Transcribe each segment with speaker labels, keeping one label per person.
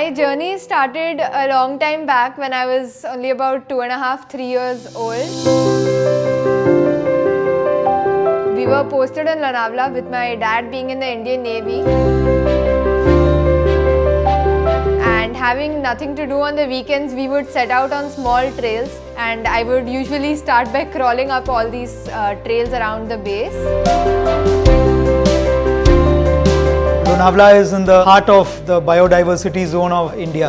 Speaker 1: My journey started a long time back when I was only about 2.5, 3 years old. We were posted in Lonavala with my dad being in the Indian Navy. And having nothing to do on the weekends, we would set out on small trails, and I would usually start by crawling up all these trails around the base.
Speaker 2: Lonavala is in the heart of the biodiversity zone of India.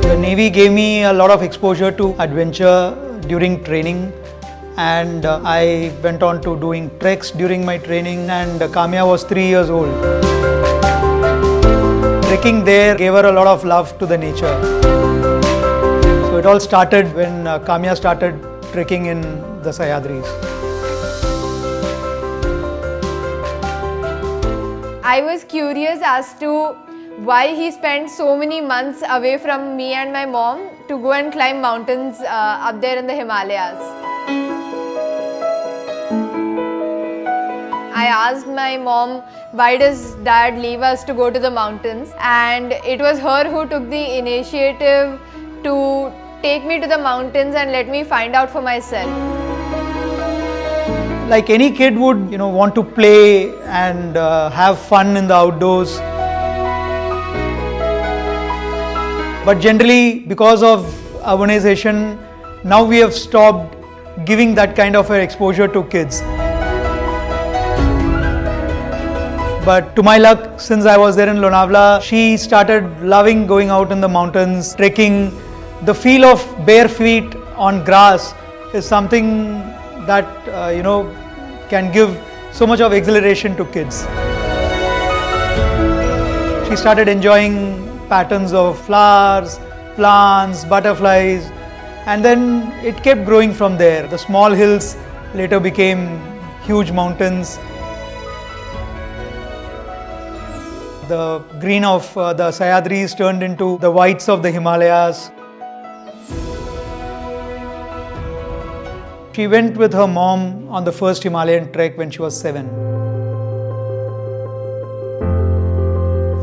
Speaker 2: The Navy gave me a lot of exposure to adventure during training, and I went on to doing treks during my training, and Kaamya was 3 years old. Trekking there gave her a lot of love to the nature. So it all started when Kaamya started trekking in the Sahyadris.
Speaker 1: I was curious as to why he spent so many months away from me and my mom to go and climb mountains up there in the Himalayas. I asked my mom, why does dad leave us to go to the mountains? And it was her who took the initiative to take me to the mountains and let me find out for myself.
Speaker 2: Like any kid would, want to play and have fun in the outdoors. But generally, because of urbanization, now we have stopped giving that kind of exposure to kids. But to my luck, since I was there in Lonavala, she started loving going out in the mountains, trekking. The feel of bare feet on grass is something that can give so much of exhilaration to kids. She started enjoying patterns of flowers, plants, butterflies, and then it kept growing from there. The small hills later became huge mountains. The green of the Sahyadris turned into the whites of the Himalayas. She went with her mom on the first Himalayan trek when she was 7.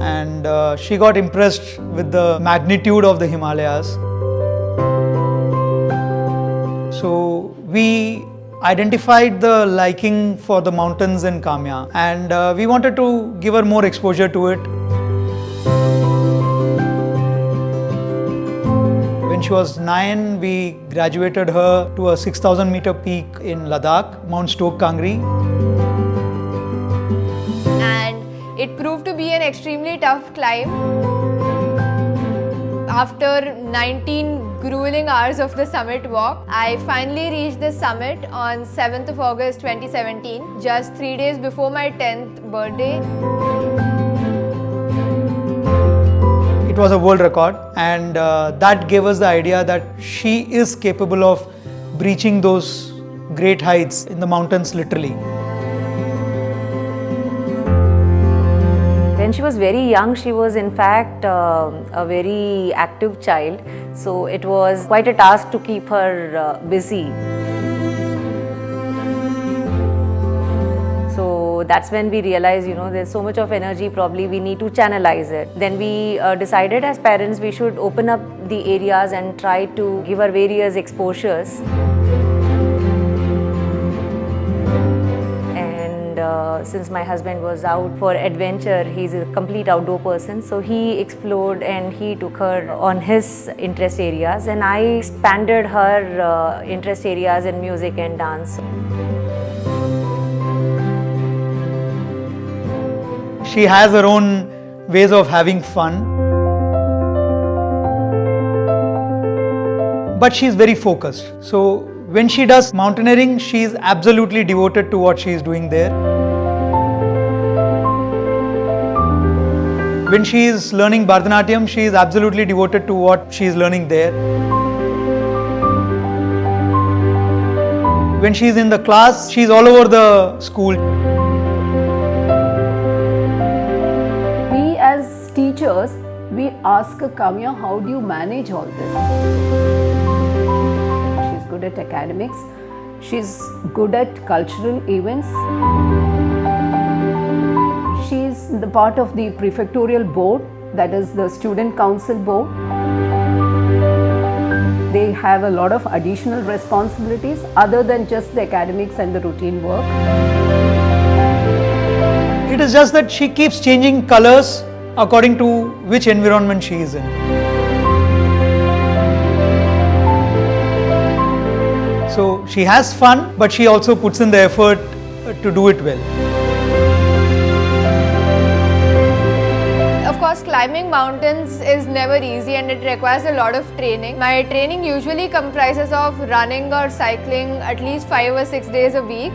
Speaker 2: And she got impressed with the magnitude of the Himalayas. So we identified the liking for the mountains in Kaamya, and we wanted to give her more exposure to it. When she was 9, we graduated her to a 6,000 meter peak in Ladakh, Mount Stoke Kangri.
Speaker 1: And it proved to be an extremely tough climb. After 19 grueling hours of the summit walk, I finally reached the summit on 7th of August 2017, just 3 days before my 10th birthday.
Speaker 2: It was a world record, and that gave us the idea that she is capable of breaching those great heights in the mountains, literally.
Speaker 3: When she was very young, she was in fact a very active child, so it was quite a task to keep her busy. So that's when we realized, there's so much of energy, probably we need to channelize it. Then we decided as parents we should open up the areas and try to give her various exposures. And since my husband was out for adventure, he's a complete outdoor person, so he explored and he took her on his interest areas, and I expanded her interest areas in music and dance.
Speaker 2: She has her own ways of having fun, but she's very focused. So when she does mountaineering, she's absolutely devoted to what she's doing there. When she's learning Bharatanatyam, she's absolutely devoted to what she's learning there. When she's in the class, she's all over the school.
Speaker 4: As teachers, we ask Kaamya, how do you manage all this? She's good at academics, she's good at cultural events. She the part of the prefectorial board, that is the student council board. They have a lot of additional responsibilities other than just the academics and the routine work.
Speaker 2: It is just that she keeps changing colors according to which environment she is in. So she has fun, but she also puts in the effort to do it well.
Speaker 1: Of course, climbing mountains is never easy and it requires a lot of training. My training usually comprises of running or cycling at least 5 or 6 days a week.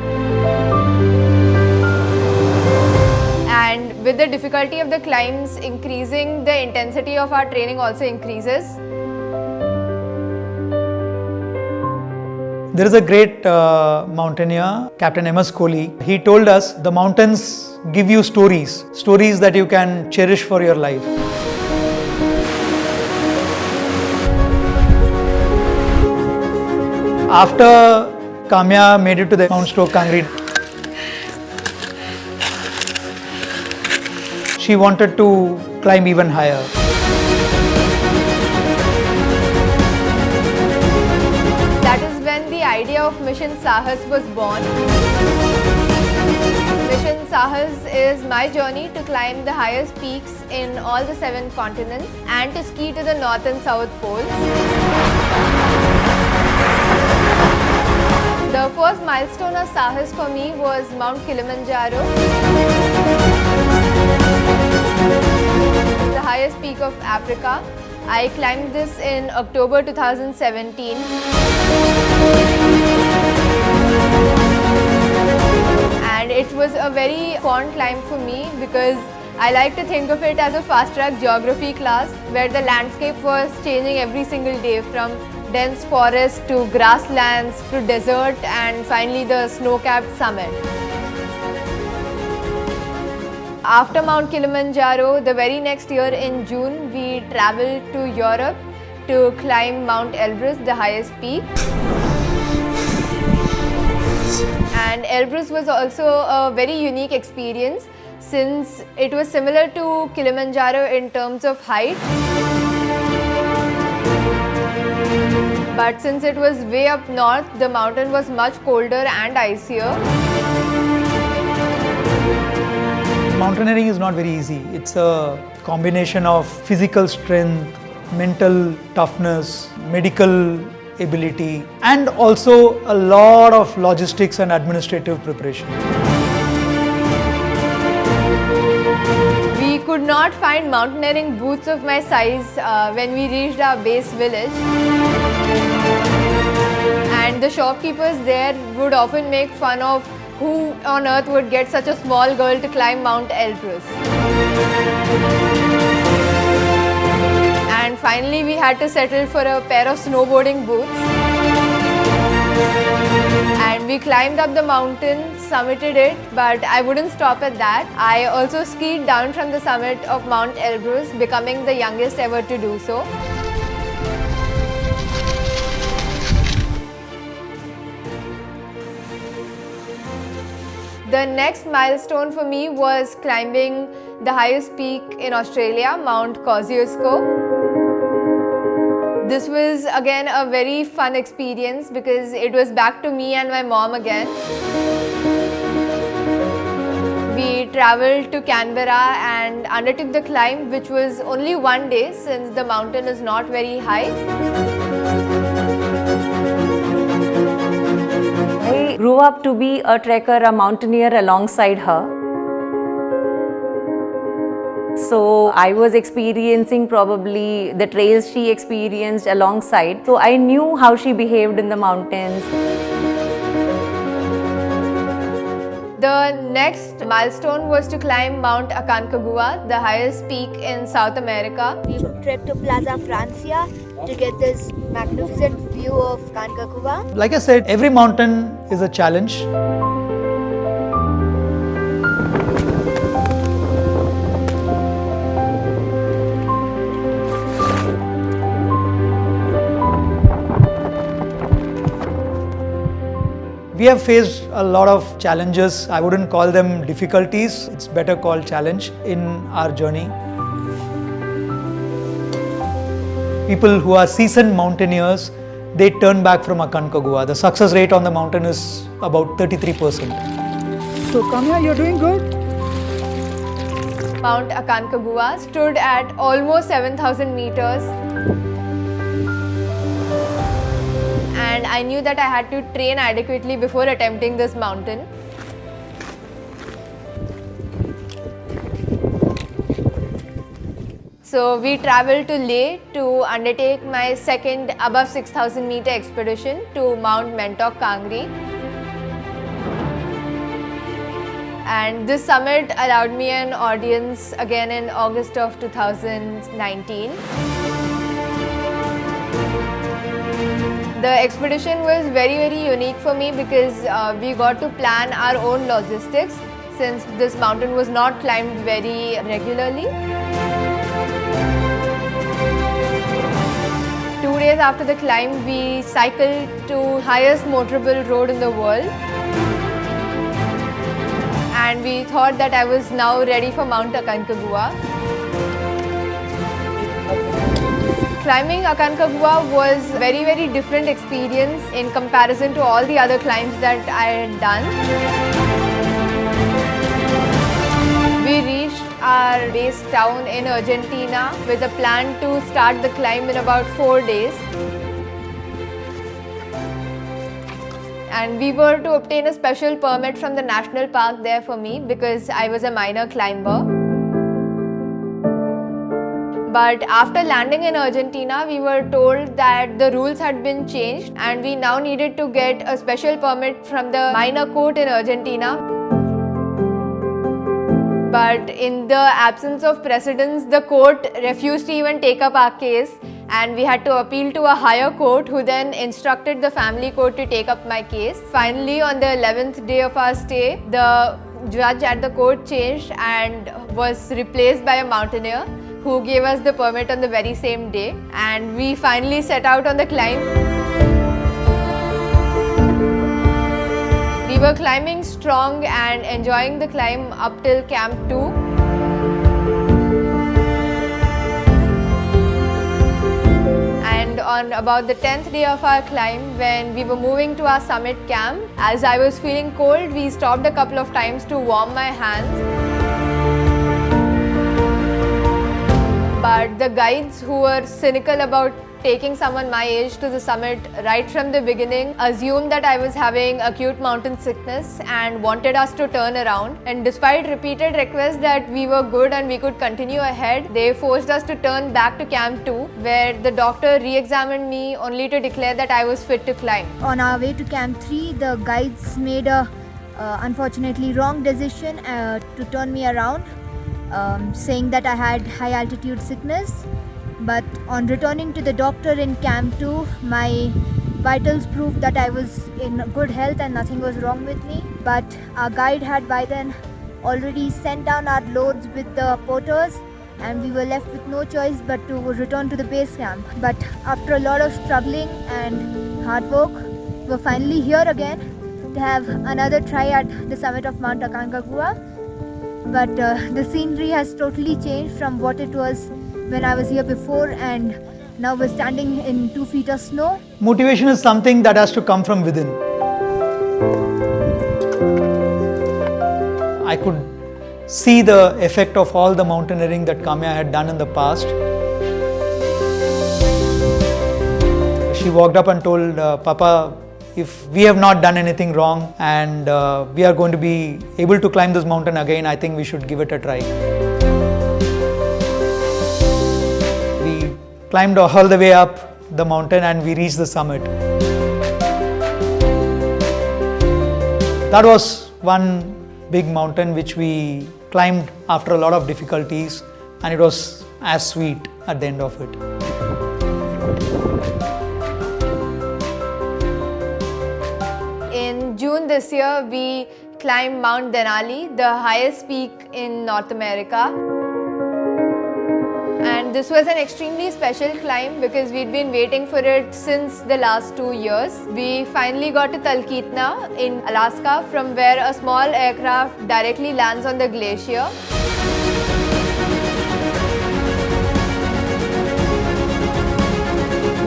Speaker 1: And with the difficulty of the climbs increasing, the intensity of our training also increases.
Speaker 2: There is a great mountaineer, Captain M.S. Kohli. He told us the mountains give you stories that you can cherish for your life. After Kaamya made it to the Mount Stoke Kangri, she wanted to climb even higher.
Speaker 1: That is when the idea of Mission Sahas was born. Mission Sahas is my journey to climb the highest peaks in all the 7 continents and to ski to the North and South poles. The first milestone of Sahas for me was Mount Kilimanjaro, the highest peak of Africa. I climbed this in October 2017. And it was a very fun climb for me because I like to think of it as a fast track geography class where the landscape was changing every single day, from dense forest to grasslands to desert and finally the snow-capped summit. After Mount Kilimanjaro, the very next year in June, we travelled to Europe to climb Mount Elbrus, the highest peak. And Elbrus was also a very unique experience since it was similar to Kilimanjaro in terms of height. But since it was way up north, the mountain was much colder and icier.
Speaker 2: Mountaineering is not very easy. It's a combination of physical strength, mental toughness, medical ability, and also a lot of logistics and administrative preparation.
Speaker 1: We could not find mountaineering boots of my size when we reached our base village. And the shopkeepers there would often make fun of who on earth would get such a small girl to climb Mount Elbrus. And finally we had to settle for a pair of snowboarding boots. And we climbed up the mountain, summited it, but I wouldn't stop at that. I also skied down from the summit of Mount Elbrus, becoming the youngest ever to do so. The next milestone for me was climbing the highest peak in Australia, Mount Kosciuszko. This was again a very fun experience because it was back to me and my mom again. We travelled to Canberra and undertook the climb, which was only one day since the mountain is not very high.
Speaker 3: I grew up to be a trekker, a mountaineer alongside her. So I was experiencing probably the trails she experienced alongside. So I knew how she behaved in the mountains.
Speaker 1: The next milestone was to climb Mount Aconcagua, the highest peak in South America.
Speaker 5: We trekked to Plaza Francia to get this magnificent view of Aconcagua.
Speaker 2: Like I said, every mountain is a challenge. We have faced a lot of challenges. I wouldn't call them difficulties, it's better called challenge in our journey. People who are seasoned mountaineers, they turn back from Aconcagua. The success rate on the mountain is about 33%.
Speaker 6: So Kaamya, you're doing good.
Speaker 1: Mount Aconcagua stood at almost 7,000 meters. And I knew that I had to train adequately before attempting this mountain. So we traveled to Leh to undertake my second above 6,000 meter expedition to Mount Mentok Kangri. And this summit allowed me an audience again in August of 2019. The expedition was very unique for me because we got to plan our own logistics since this mountain was not climbed very regularly. 2 days after the climb, we cycled to highest motorable road in the world. And we thought that I was now ready for Mount Aconcagua. Climbing Aconcagua was a very different experience in comparison to all the other climbs that I had done. We reached our base town in Argentina with a plan to start the climb in about 4 days. And we were to obtain a special permit from the national park there for me because I was a minor climber. But after landing in Argentina, we were told that the rules had been changed and we now needed to get a special permit from the minor court in Argentina. But in the absence of precedence, the court refused to even take up our case and we had to appeal to a higher court who then instructed the family court to take up my case. Finally, on the 11th day of our stay, the judge at the court changed and was replaced by a mountaineer who gave us the permit on the very same day, and we finally set out on the climb. We were climbing strong and enjoying the climb up till Camp 2. And on about the 10th day of our climb, when we were moving to our summit camp, as I was feeling cold, we stopped a couple of times to warm my hands. But the guides who were cynical about taking someone my age to the summit right from the beginning assumed that I was having acute mountain sickness and wanted us to turn around. And despite repeated requests that we were good and we could continue ahead, they forced us to turn back to Camp 2, where the doctor re-examined me only to declare that I was fit to climb.
Speaker 5: On our way to Camp 3, the guides made a unfortunately wrong decision to turn me around, saying that I had high altitude sickness. But on returning to the doctor in Camp 2, my vitals proved that I was in good health and nothing was wrong with me. But our guide had by then already sent down our loads with the porters and we were left with no choice but to return to the base camp. But after a lot of struggling and hard work, we're finally here again to have another try at the summit of Mount Aconcagua. But the scenery has totally changed from what it was when I was here before, and now we're standing in 2 feet of snow.
Speaker 2: Motivation is something that has to come from within. I could see the effect of all the mountaineering that Kaamya had done in the past. She walked up and told Papa, if we have not done anything wrong and we are going to be able to climb this mountain again, I think we should give it a try. We climbed all the way up the mountain and we reached the summit. That was one big mountain which we climbed after a lot of difficulties, and it was as sweet at the end of it.
Speaker 1: In June this year, we climbed Mount Denali, the highest peak in North America. And This was an extremely special climb because we'd been waiting for it since the last 2 years. We finally got to Talkeetna in Alaska, from where a small aircraft directly lands on the glacier.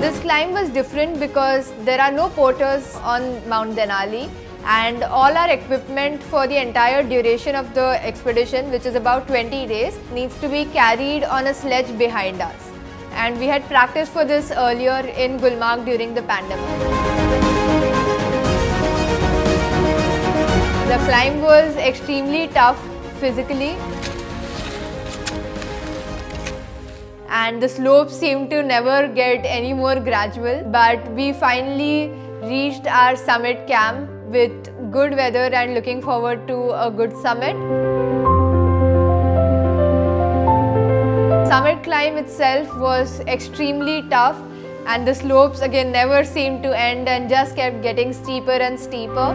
Speaker 1: This climb was different because there are no porters on Mount Denali, and all our equipment for the entire duration of the expedition, which is about 20 days, needs to be carried on a sledge behind us. And we had practiced for this earlier in Gulmarg during the pandemic. The climb was extremely tough physically, and the slopes seemed to never get any more gradual, but we finally reached our summit camp with good weather and looking forward to a good summit. Summit climb itself was extremely tough, and the slopes again never seemed to end and just kept getting steeper and steeper.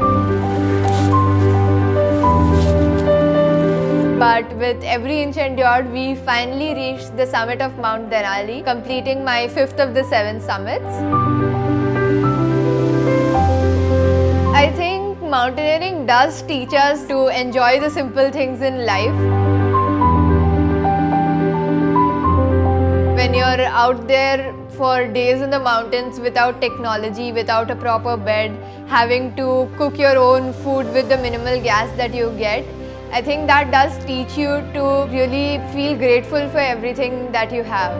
Speaker 1: But with every inch endured, we finally reached the summit of Mount Denali, completing my 5th of the 7 summits. I think mountaineering does teach us to enjoy the simple things in life. When you're out there for days in the mountains without technology, without a proper bed, having to cook your own food with the minimal gas that you get, I think that does teach you to really feel grateful for everything that you have.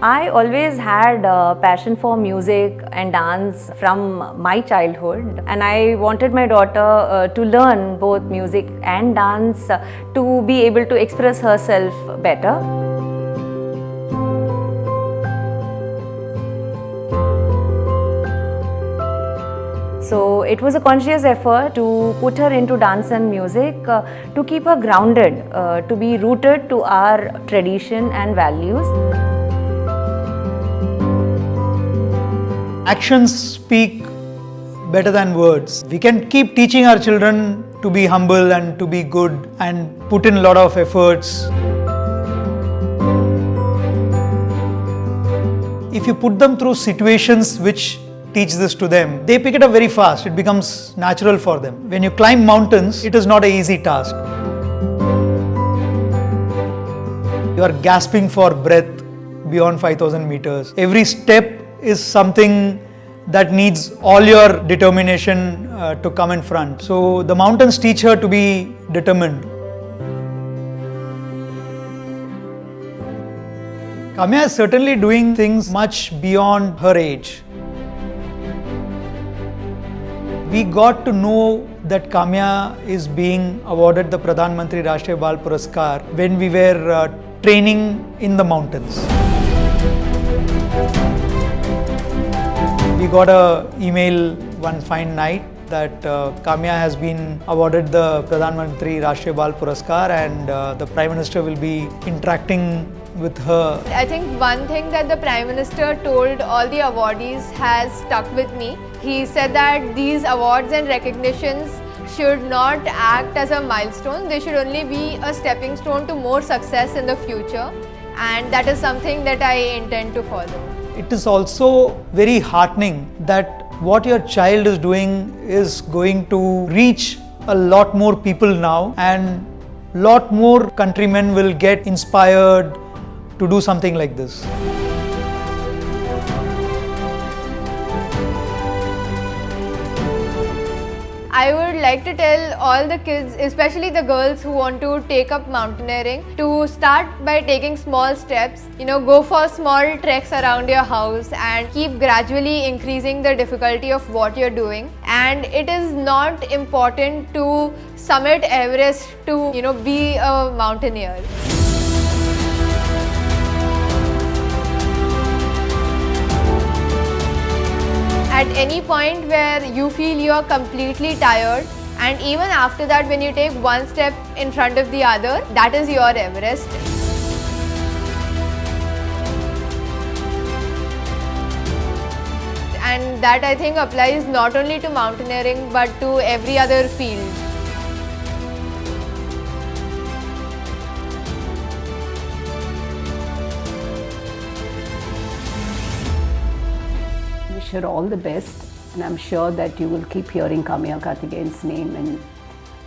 Speaker 3: I always had a passion for music and dance from my childhood, and I wanted my daughter to learn both music and dance to be able to express herself better. So it was a conscious effort to put her into dance and music to keep her grounded, to be rooted to our tradition and values.
Speaker 2: Actions speak better than words. We can keep teaching our children to be humble and to be good and put in a lot of efforts. If you put them through situations which teach this to them, they pick it up very fast. It becomes natural for them. When you climb mountains, it is not an easy task. You are gasping for breath beyond 5,000 meters. Every step is something that needs all your determination to come in front. So the mountains teach her to be determined. Kaamya is certainly doing things much beyond her age. We got to know that Kaamya is being awarded the Pradhan Mantri Rashtriya Bal Puraskar when we were training in the mountains. We got an email one fine night that Kaamya has been awarded the Pradhan Mantri Rashtriya Bal Puraskar, and the Prime Minister will be interacting with her.
Speaker 1: I think one thing that the Prime Minister told all the awardees has stuck with me. He said that these awards and recognitions should not act as a milestone. They should only be a stepping stone to more success in the future, and that is something that I intend to follow.
Speaker 2: It is also very heartening that what your child is doing is going to reach a lot more people now, and lot more countrymen will get inspired to do something like this.
Speaker 1: I would like to tell all the kids, especially the girls who want to take up mountaineering, to start by taking small steps. Go for small treks around your house and keep gradually increasing the difficulty of what you're doing. And it is not important to summit Everest to, be a mountaineer. At any point where you feel you are completely tired, and even after that, when you take one step in front of the other, that is your Everest. And that, I think, applies not only to mountaineering but to every other field.
Speaker 4: wish her all the best, and I'm sure that you will keep hearing Kaamya Karthikeyan's name in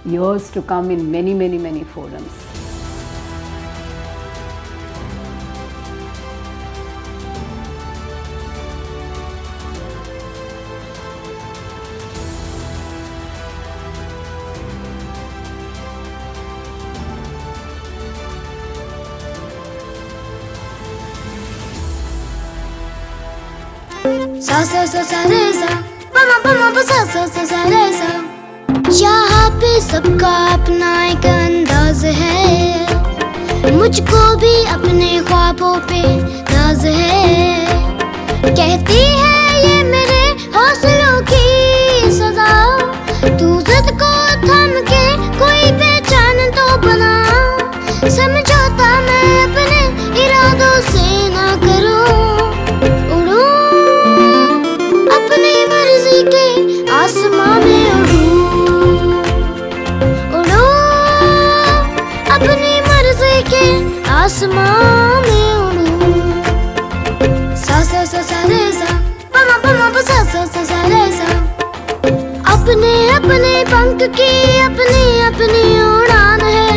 Speaker 4: years to come in many, many, many forums.
Speaker 7: सा सा सा सा रे सा पमा पमा प सा सा सा सा रे सा। यहाँ पे सबका अपना एक अंदाज है, मुझको भी अपने ख्वाबों पे नाज है। कहती है ये मेरे हौसलों की सदा, तू जिद को थम के कोई पहचान तो बना। समझौता मैं अपने इरादों से ना करूं, के आसमां में उड़ूं, उड़ूं अपनी मर्जी के आसमां में उड़ूं। सा सा सा सा रे सा पमा पमा प सा सा सा सा रे सा। अपने अपने पंख की अपनी अपनी उड़ान है,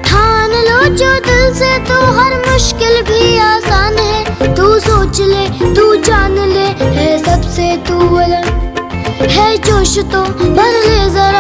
Speaker 7: ठान लो जो दिल से तो हर मुश्किल भी आसान है। तू सोच ले, तू जान ले, है सबसे तू अलग, है जोश तो भर ले जरा।